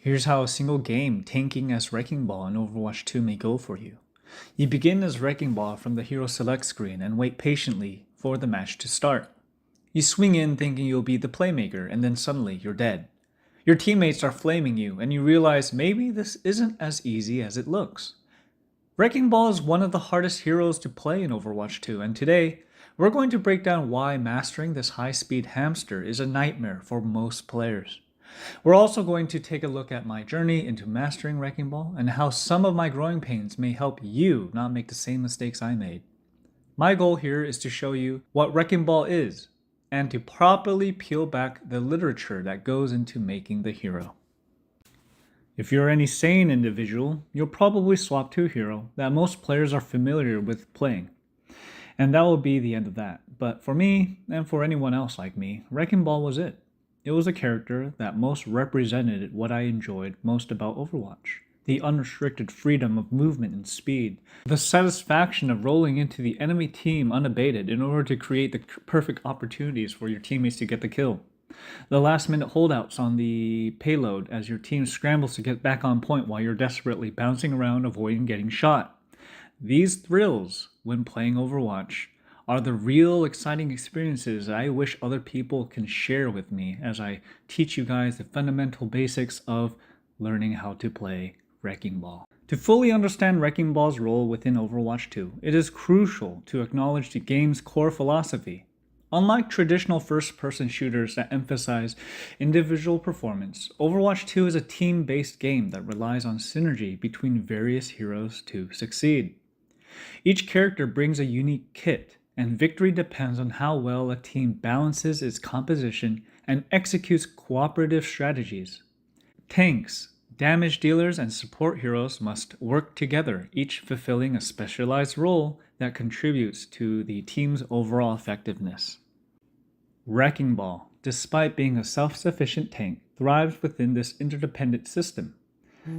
Here's how a single game tanking as Wrecking Ball in Overwatch 2 may go for you. You begin as Wrecking Ball from the Hero Select screen and wait patiently for the match to start. You swing in thinking you'll be the playmaker, and then suddenly you're dead. Your teammates are flaming you, and you realize maybe this isn't as easy as it looks. Wrecking Ball is one of the hardest heroes to play in Overwatch 2, and today, we're going to break down why mastering this high-speed hamster is a nightmare for most players. We're also going to take a look at my journey into mastering Wrecking Ball and how some of my growing pains may help you not make the same mistakes I made. My goal here is to show you what Wrecking Ball is and to properly peel back the literature that goes into making the hero. If you're any sane individual, you'll probably swap to a hero that most players are familiar with playing. And that will be the end of that. But for me, and for anyone else like me, Wrecking Ball was it. It was a character that most represented what I enjoyed most about Overwatch. The unrestricted freedom of movement and speed. The satisfaction of rolling into the enemy team unabated in order to create the perfect opportunities for your teammates to get the kill. The last minute holdouts on the payload as your team scrambles to get back on point while you're desperately bouncing around avoiding getting shot. These thrills, when playing Overwatch, are the real exciting experiences I wish other people can share with me as I teach you guys the fundamental basics of learning how to play Wrecking Ball. To fully understand Wrecking Ball's role within Overwatch 2, it is crucial to acknowledge the game's core philosophy. Unlike traditional first-person shooters that emphasize individual performance, Overwatch 2 is a team-based game that relies on synergy between various heroes to succeed. Each character brings a unique kit, and victory depends on how well a team balances its composition and executes cooperative strategies. Tanks, damage dealers, and support heroes must work together, each fulfilling a specialized role that contributes to the team's overall effectiveness. Wrecking Ball, despite being a self-sufficient tank, thrives within this interdependent system.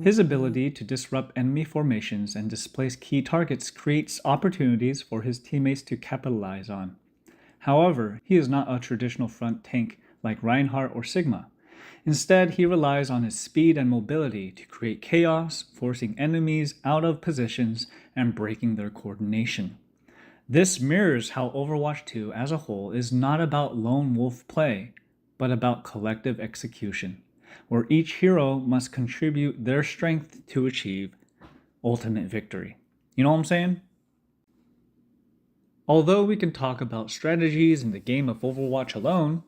His ability to disrupt enemy formations and displace key targets creates opportunities for his teammates to capitalize on. However, he is not a traditional front tank like Reinhardt or Sigma. Instead, he relies on his speed and mobility to create chaos, forcing enemies out of positions and breaking their coordination. This mirrors how Overwatch 2 as a whole is not about lone wolf play, but about collective execution, where each hero must contribute their strength to achieve ultimate victory. You know what I'm saying? Although we can talk about strategies in the game of Overwatch alone,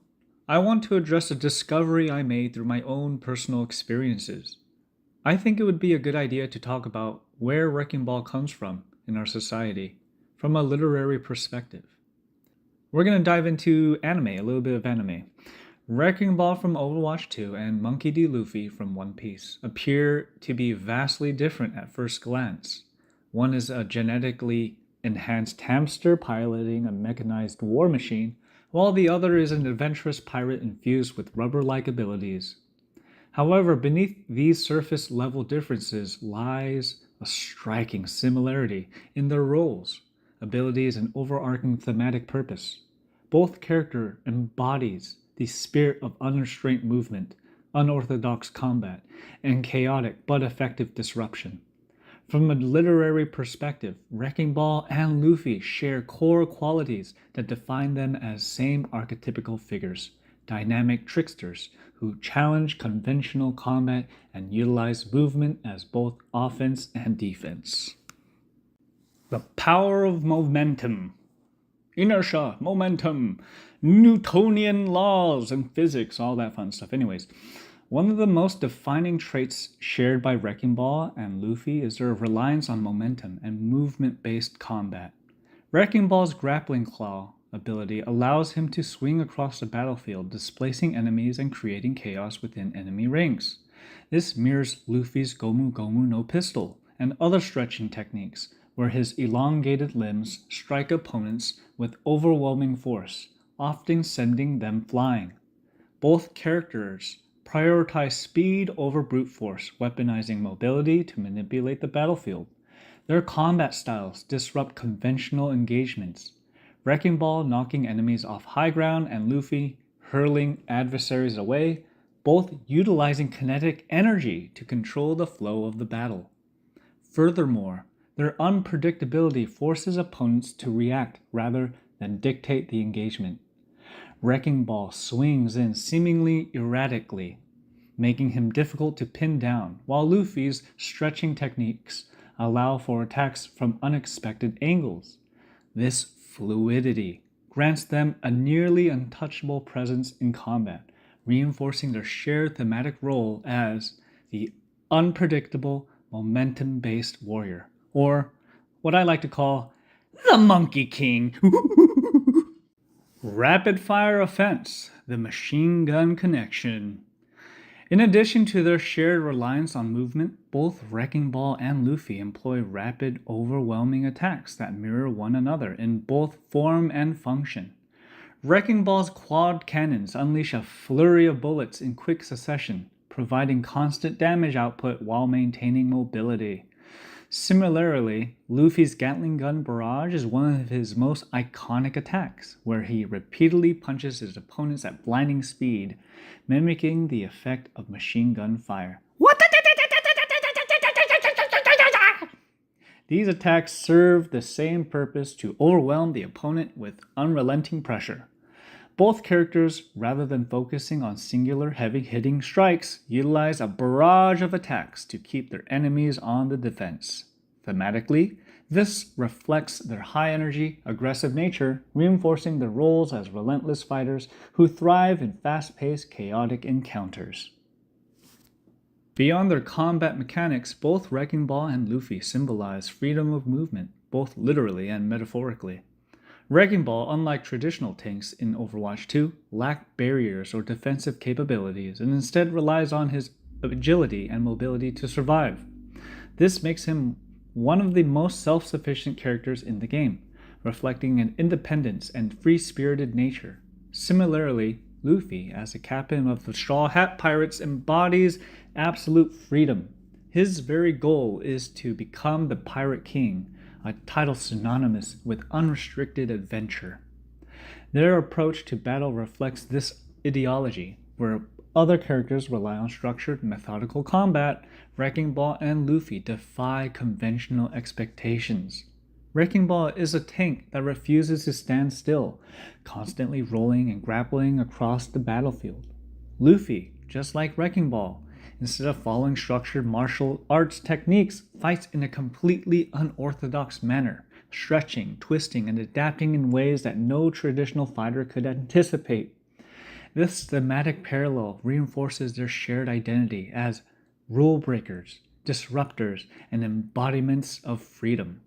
I want to address a discovery I made through my own personal experiences. I think it would be a good idea to talk about where Wrecking Ball comes from in our society, from a literary perspective. We're going to dive into anime, a little bit of anime. Wrecking Ball from Overwatch 2 and Monkey D. Luffy from One Piece appear to be vastly different at first glance. One is a genetically enhanced hamster piloting a mechanized war machine, while the other is an adventurous pirate infused with rubber-like abilities. However, beneath these surface-level differences lies a striking similarity in their roles, abilities, and overarching thematic purpose. Both character embodies the spirit of unrestrained movement, unorthodox combat, and chaotic but effective disruption. From a literary perspective, Wrecking Ball and Luffy share core qualities that define them as same archetypical figures, dynamic tricksters who challenge conventional combat and utilize movement as both offense and defense. The power of momentum. Inertia, momentum, Newtonian laws and physics, all that fun stuff. Anyways, one of the most defining traits shared by Wrecking Ball and Luffy is their reliance on momentum and movement-based combat. Wrecking Ball's grappling claw ability allows him to swing across the battlefield, displacing enemies and creating chaos within enemy ranks. This mirrors Luffy's Gomu Gomu no Pistol and other stretching techniques, where his elongated limbs strike opponents with overwhelming force, often sending them flying. Both characters prioritize speed over brute force, weaponizing mobility to manipulate the battlefield. Their combat styles disrupt conventional engagements, Wrecking Ball knocking enemies off high ground and Luffy hurling adversaries away, both utilizing kinetic energy to control the flow of the battle. Furthermore, their unpredictability forces opponents to react rather than dictate the engagement. Wrecking Ball swings in seemingly erratically, making him difficult to pin down, while Luffy's stretching techniques allow for attacks from unexpected angles. This fluidity grants them a nearly untouchable presence in combat, reinforcing their shared thematic role as the unpredictable, momentum-based warrior, or what I like to call the Monkey King. Rapid Fire Offense, the Machine Gun Connection. In addition to their shared reliance on movement, both Wrecking Ball and Luffy employ rapid, overwhelming attacks that mirror one another in both form and function. Wrecking Ball's quad cannons unleash a flurry of bullets in quick succession, providing constant damage output while maintaining mobility. Similarly, Luffy's Gatling gun barrage is one of his most iconic attacks, where he repeatedly punches his opponents at blinding speed, mimicking the effect of machine gun fire. These attacks serve the same purpose to overwhelm the opponent with unrelenting pressure. Both characters, rather than focusing on singular heavy-hitting strikes, utilize a barrage of attacks to keep their enemies on the defense. Thematically, this reflects their high-energy, aggressive nature, reinforcing their roles as relentless fighters who thrive in fast-paced, chaotic encounters. Beyond their combat mechanics, both Wrecking Ball and Luffy symbolize freedom of movement, both literally and metaphorically. Wrecking Ball, unlike traditional tanks in Overwatch 2, lacks barriers or defensive capabilities and instead relies on his agility and mobility to survive. This makes him one of the most self-sufficient characters in the game, reflecting an independence and free-spirited nature. Similarly, Luffy, as the captain of the Straw Hat Pirates, embodies absolute freedom. His very goal is to become the Pirate King, a title synonymous with unrestricted adventure. Their approach to battle reflects this ideology, where other characters rely on structured, methodical combat. Wrecking Ball and Luffy defy conventional expectations. Wrecking Ball is a tank that refuses to stand still, constantly rolling and grappling across the battlefield. Luffy, just like Wrecking Ball, instead of following structured martial arts techniques, fights in a completely unorthodox manner, stretching, twisting, and adapting in ways that no traditional fighter could anticipate. This thematic parallel reinforces their shared identity as rule breakers, disruptors, and embodiments of freedom.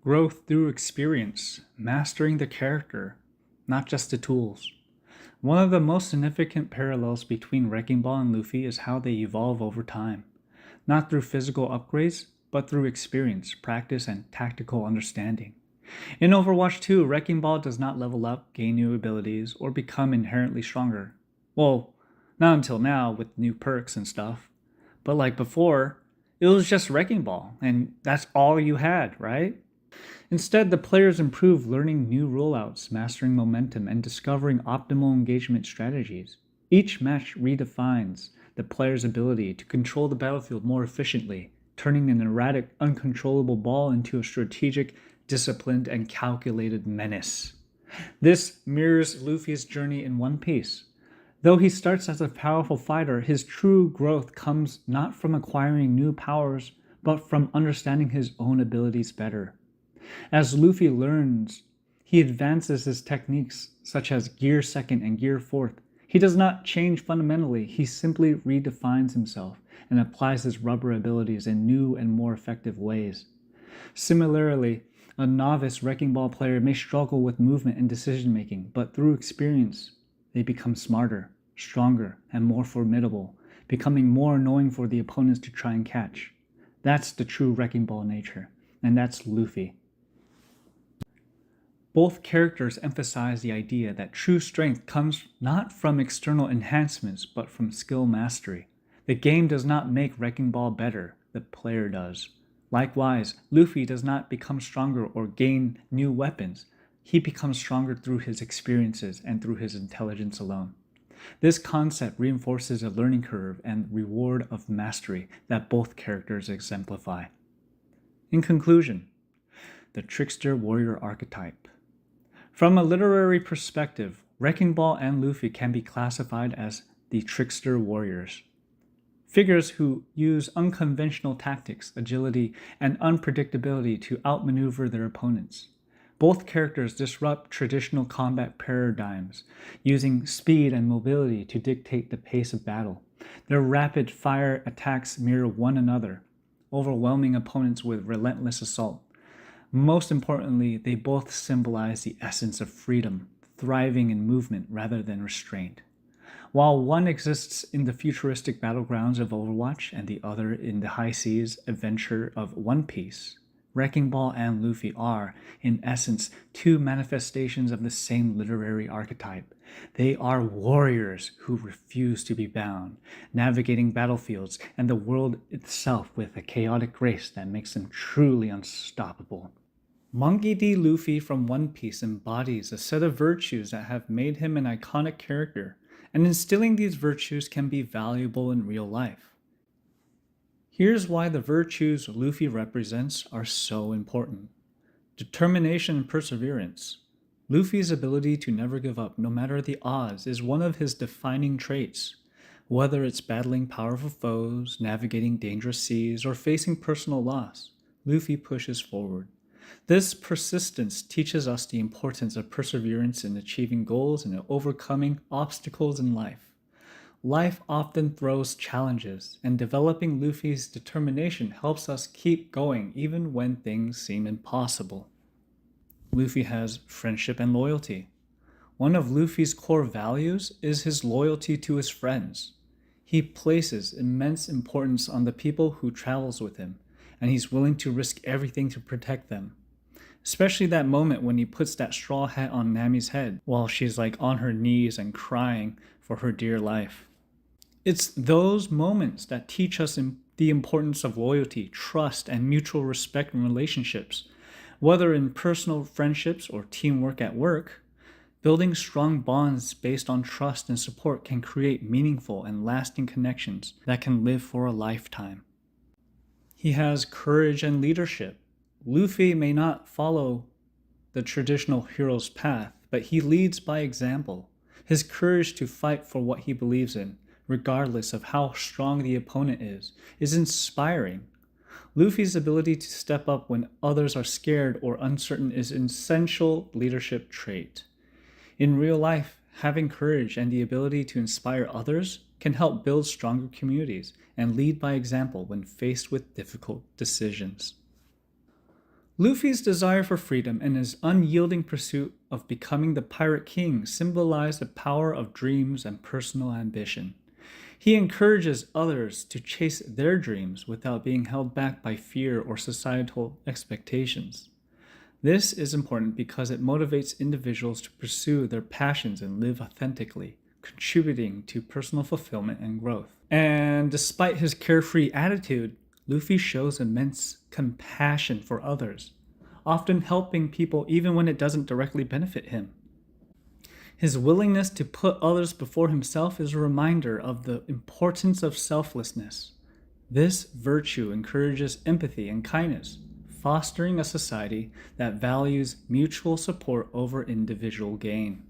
Growth through experience, mastering the character, not just the tools. One of the most significant parallels between Wrecking Ball and Luffy is how they evolve over time, not through physical upgrades, but through experience, practice, and tactical understanding. In Overwatch 2, Wrecking Ball does not level up, gain new abilities, or become inherently stronger. Well, not until now with new perks and stuff. But like before, it was just Wrecking Ball, and that's all you had, right? Instead, the players improve learning new rollouts, mastering momentum, and discovering optimal engagement strategies. Each match redefines the player's ability to control the battlefield more efficiently, turning an erratic, uncontrollable ball into a strategic, disciplined, and calculated menace. This mirrors Luffy's journey in One Piece. Though he starts as a powerful fighter, his true growth comes not from acquiring new powers, but from understanding his own abilities better. As Luffy learns, he advances his techniques, such as Gear Second and Gear Fourth. He does not change fundamentally, he simply redefines himself and applies his rubber abilities in new and more effective ways. Similarly, a novice Wrecking Ball player may struggle with movement and decision-making, but through experience, they become smarter, stronger, and more formidable, becoming more annoying for the opponents to try and catch. That's the true Wrecking Ball nature, and that's Luffy. Both characters emphasize the idea that true strength comes not from external enhancements, but from skill mastery. The game does not make Wrecking Ball better, the player does. Likewise, Luffy does not become stronger or gain new weapons. He becomes stronger through his experiences and through his intelligence alone. This concept reinforces a learning curve and reward of mastery that both characters exemplify. In conclusion, the trickster warrior archetype. From a literary perspective, Wrecking Ball and Luffy can be classified as the trickster warriors. Figures who use unconventional tactics, agility, and unpredictability to outmaneuver their opponents. Both characters disrupt traditional combat paradigms, using speed and mobility to dictate the pace of battle. Their rapid-fire attacks mirror one another, overwhelming opponents with relentless assault. Most importantly, they both symbolize the essence of freedom, thriving in movement rather than restraint. While one exists in the futuristic battlegrounds of Overwatch and the other in the high seas adventure of One Piece, Wrecking Ball and Luffy are, in essence, two manifestations of the same literary archetype. They are warriors who refuse to be bound, navigating battlefields and the world itself with a chaotic grace that makes them truly unstoppable. Monkey D. Luffy from One Piece embodies a set of virtues that have made him an iconic character, and instilling these virtues can be valuable in real life. Here's why the virtues Luffy represents are so important. Determination and perseverance. Luffy's ability to never give up no matter the odds is one of his defining traits. Whether it's battling powerful foes, navigating dangerous seas, or facing personal loss, Luffy pushes forward. This persistence teaches us the importance of perseverance in achieving goals and in overcoming obstacles in life. Life often throws challenges, and developing Luffy's determination helps us keep going even when things seem impossible. Luffy has friendship and loyalty. One of Luffy's core values is his loyalty to his friends. He places immense importance on the people who travels with him, and he's willing to risk everything to protect them. Especially that moment when he puts that straw hat on Nami's head while she's on her knees and crying for her dear life. It's those moments that teach us the importance of loyalty, trust, and mutual respect in relationships. Whether in personal friendships or teamwork at work, building strong bonds based on trust and support can create meaningful and lasting connections that can live for a lifetime. He has courage and leadership. Luffy may not follow the traditional hero's path, but he leads by example. His courage to fight for what he believes in, regardless of how strong the opponent is inspiring. Luffy's ability to step up when others are scared or uncertain is an essential leadership trait. In real life, having courage and the ability to inspire others can help build stronger communities and lead by example when faced with difficult decisions. Luffy's desire for freedom and his unyielding pursuit of becoming the Pirate King symbolize the power of dreams and personal ambition. He encourages others to chase their dreams without being held back by fear or societal expectations. This is important because it motivates individuals to pursue their passions and live authentically, contributing to personal fulfillment and growth. And despite his carefree attitude, Luffy shows immense compassion for others, often helping people even when it doesn't directly benefit him. His willingness to put others before himself is a reminder of the importance of selflessness. This virtue encourages empathy and kindness, fostering a society that values mutual support over individual gain.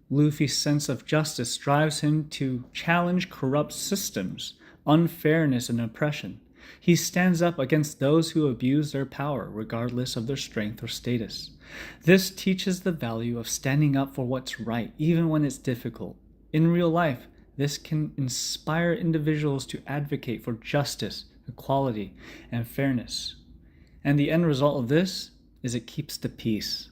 Luffy's sense of justice drives him to challenge corrupt systems, unfairness, and oppression. He stands up against those who abuse their power, regardless of their strength or status. This teaches the value of standing up for what's right, even when it's difficult. In real life, this can inspire individuals to advocate for justice, equality, and fairness. And the end result of this is it keeps the peace.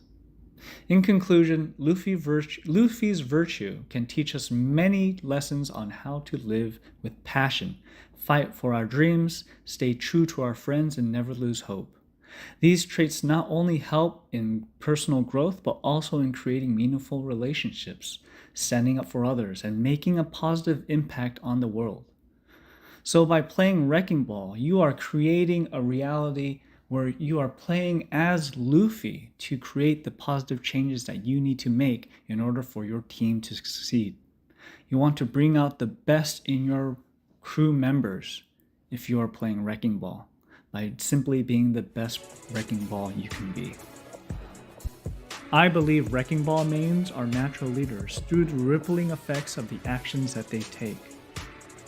In conclusion, Luffy's virtue can teach us many lessons on how to live with passion, fight for our dreams, stay true to our friends, and never lose hope. These traits not only help in personal growth, but also in creating meaningful relationships, standing up for others, and making a positive impact on the world. So by playing Wrecking Ball, you are creating a reality where you are playing as Luffy to create the positive changes that you need to make in order for your team to succeed. You want to bring out the best in your crew members if you are playing Wrecking Ball, by simply being the best Wrecking Ball you can be. I believe Wrecking Ball mains are natural leaders through the rippling effects of the actions that they take.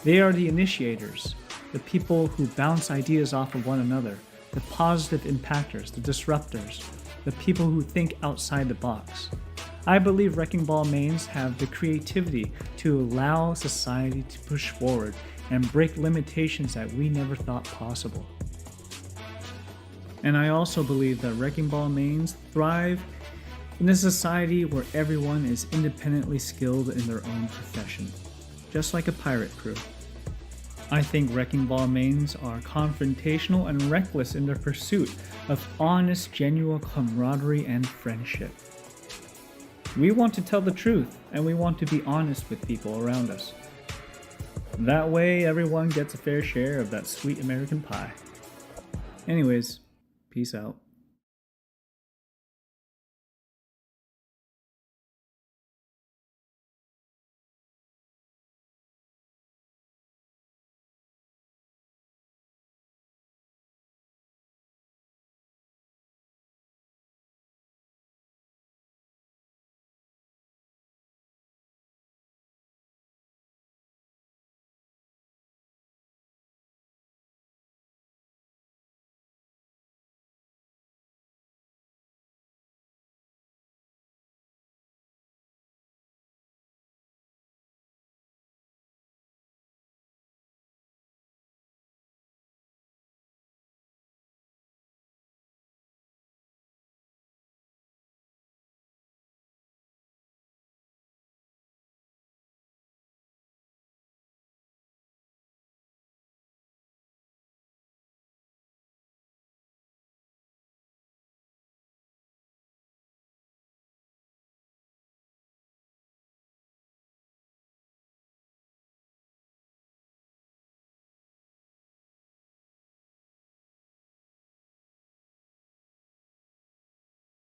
They are the initiators, the people who bounce ideas off of one another, the positive impactors, the disruptors, the people who think outside the box. I believe Wrecking Ball mains have the creativity to allow society to push forward and break limitations that we never thought possible. And I also believe that Wrecking Ball mains thrive in a society where everyone is independently skilled in their own profession, just like a pirate crew. I think Wrecking Ball mains are confrontational and reckless in their pursuit of honest, genuine camaraderie and friendship. We want to tell the truth, and we want to be honest with people around us. That way, everyone gets a fair share of that sweet American pie. Anyways, peace out.